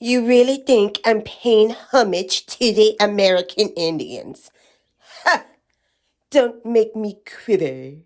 You really think I'm paying homage to the American Indians? Ha! Don't make me quiver.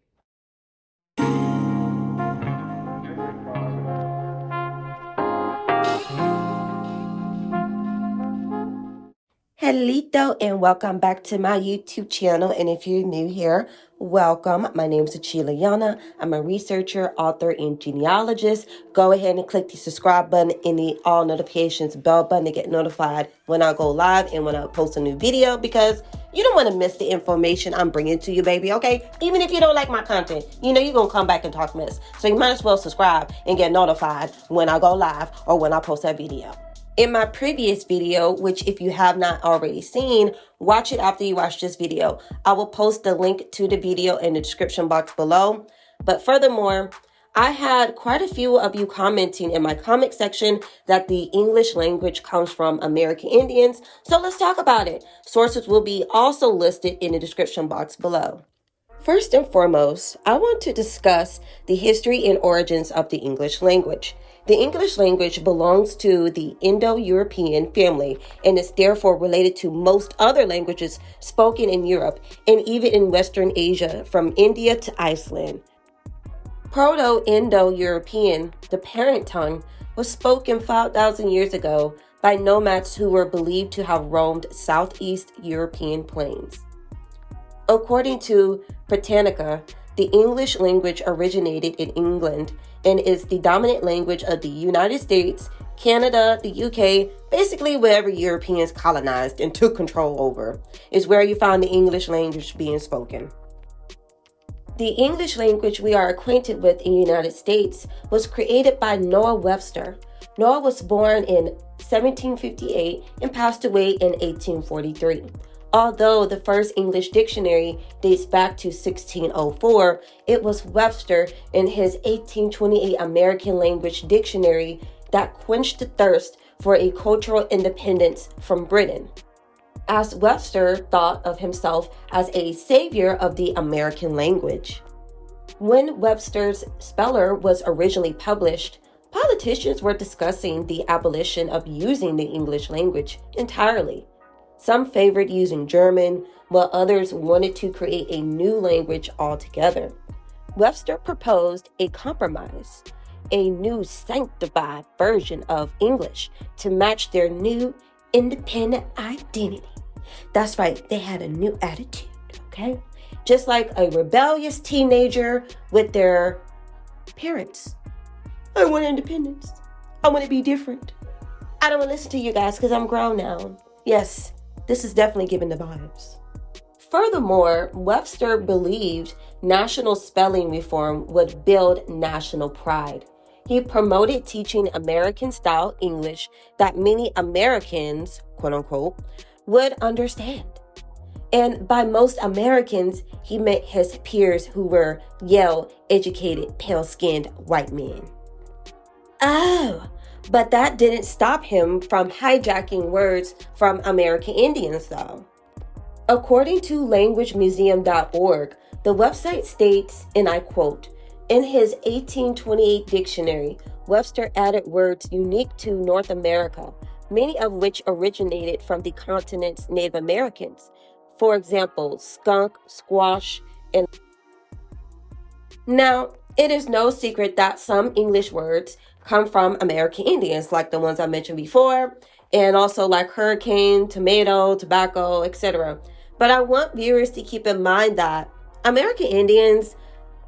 Hello and welcome back to my YouTube channel. And if you're new here, welcome. My name is Achila Yana. I'm a researcher, author, and genealogist. Go ahead and click the subscribe button and the all notifications bell button to get notified when I go live and when I post a new video, because you don't want to miss the information I'm bringing to you, baby, okay? Even if you don't like my content, you're going to come back and talk mess. So you might as well subscribe and get notified when I go live or when I post that video. In my previous video, which if you have not already seen, watch it after you watch this video. I will post the link to the video in the description box below. But furthermore, I had quite a few of you commenting in my comment section that the English language comes from American Indians. So let's talk about it. Sources will be also listed in the description box below. First and foremost, I want to discuss the history and origins of the English language. The English language belongs to the Indo-European family and is therefore related to most other languages spoken in Europe and even in Western Asia, from India to Iceland. Proto-Indo-European, the parent tongue, was spoken 5,000 years ago by nomads who were believed to have roamed Southeast European plains. According to Britannica, the English language originated in England and is the dominant language of the United States, Canada, the UK, basically wherever Europeans colonized and took control over, is where you find the English language being spoken. The English language we are acquainted with in the United States was created by Noah Webster. Noah was born in 1758 and passed away in 1843. Although the first English dictionary dates back to 1604, it was Webster in his 1828 American Language Dictionary that quenched the thirst for a cultural independence from Britain, as Webster thought of himself as a savior of the American language. When Webster's Speller was originally published, politicians were discussing the abolition of using the English language entirely. Some favored using German, while others wanted to create a new language altogether. Webster proposed a compromise, a new sanctified version of English to match their new independent identity. That's right, they had a new attitude, okay? Just like a rebellious teenager with their parents. I want independence. I want to be different. I don't want to listen to you guys because I'm grown now. Yes. This is definitely giving the vibes. Furthermore, Webster believed national spelling reform would build national pride. He promoted teaching American-style English that many Americans, quote-unquote, would understand. And by most Americans, he meant his peers who were Yale-educated, pale-skinned white men. Oh, but that didn't stop him from hijacking words from American Indians, though. According to languagemuseum.org, the website states, and I quote, "In his 1828 dictionary, Webster added words unique to North America, many of which originated from the continent's Native Americans. For example, skunk, squash, and..." Now, it is no secret that some English words come from American Indians, like the ones I mentioned before, and also like hurricane, tomato, tobacco, etc. But I want viewers to keep in mind that American Indians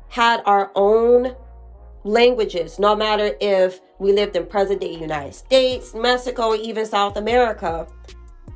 had our own languages, no matter if we lived in present-day United States, Mexico, or even South America.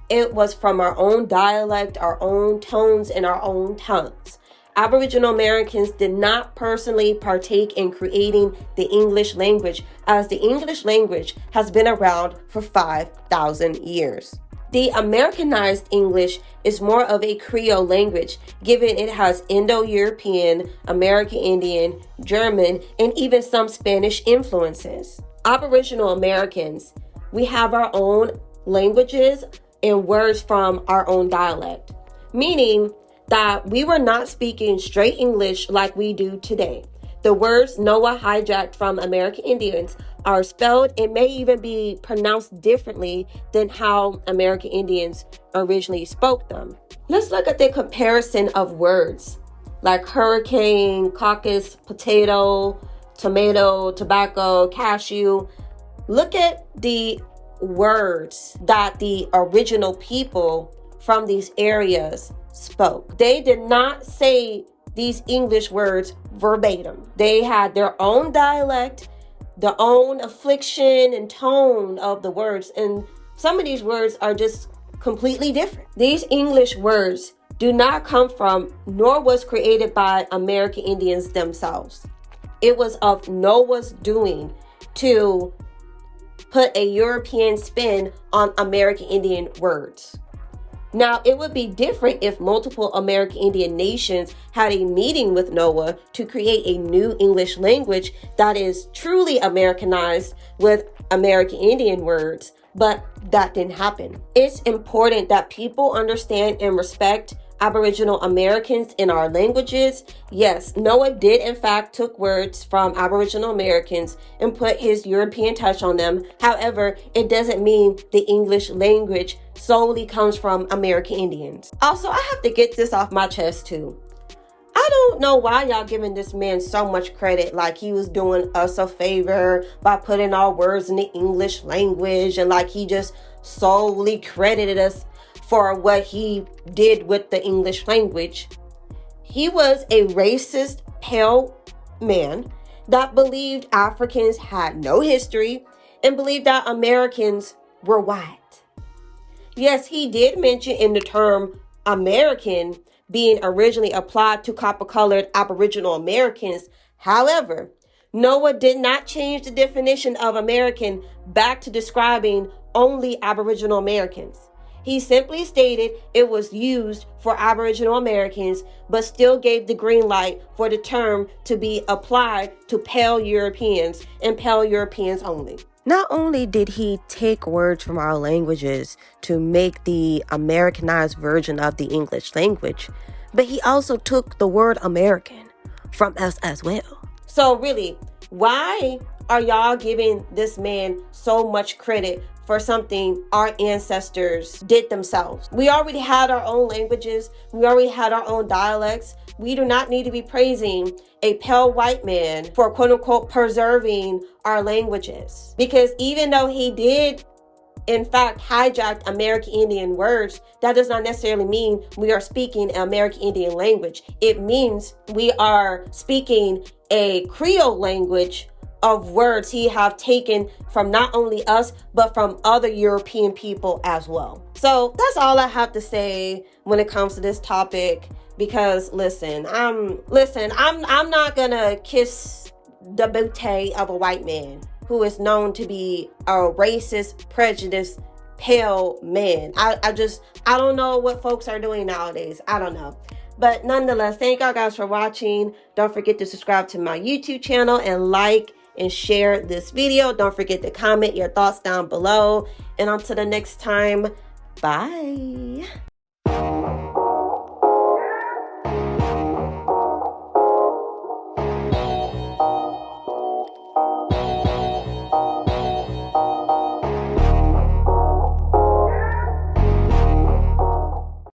It was from our own dialect, our own tones, and our own tongues. Aboriginal Americans did not personally partake in creating the English language, as the English language has been around for 5,000 years. The Americanized English is more of a Creole language, given it has Indo-European, American Indian, German, and even some Spanish influences. Aboriginal Americans, we have our own languages and words from our own dialect, meaning that we were not speaking straight English like we do today. The words Noah hijacked from American Indians are spelled. It may even be pronounced differently than how American Indians originally spoke them. Let's look at the comparison of words like hurricane, caucus, potato, tomato, tobacco, cashew. Look at the words that the original people from these areas spoke. They did not say these English words verbatim. They had their own dialect, their own affliction and tone of the words, and some of these words are just completely different. These English words do not come from, nor was created by American Indians themselves. It was of Noah's doing to put a European spin on American Indian words. Now, it would be different if multiple American Indian nations had a meeting with Noah to create a new English language that is truly Americanized with American Indian words, but that didn't happen. It's important that people understand and respect Aboriginal Americans in our languages. Yes, Noah did in fact took words from Aboriginal Americans and put his European touch on them. However, it doesn't mean the English language solely comes from American Indians. Also, I have to get this off my chest too. I don't know why y'all giving this man so much credit, like he was doing us a favor by putting our words in the English language, and like he just solely credited us for what he did with the English language. He was a racist, pale man that believed Africans had no history and believed that Americans were white. Yes, he did mention in the term American being originally applied to copper-colored Aboriginal Americans. However, Noah did not change the definition of American back to describing only Aboriginal Americans. He simply stated it was used for Aboriginal Americans, but still gave the green light for the term to be applied to pale Europeans and pale Europeans only. Not only did he take words from our languages to make the Americanized version of the English language, but he also took the word American from us as well. So really, why are y'all giving this man so much credit for something our ancestors did themselves? We already had our own languages. We already had our own dialects. We do not need to be praising a pale white man for quote unquote preserving our languages. Because even though he did in fact hijack American Indian words, that does not necessarily mean we are speaking American Indian language. It means we are speaking a Creole language of words he have taken from not only us, but from other European people as well. So that's all I have to say when it comes to this topic. Because I'm not gonna kiss the booty of a white man who is known to be a racist, prejudiced, pale man. I don't know what folks are doing nowadays. I don't know. But nonetheless, thank y'all guys for watching. Don't forget to subscribe to my YouTube channel and like and share this video. Don't forget to comment your thoughts down below. And until the next time, bye.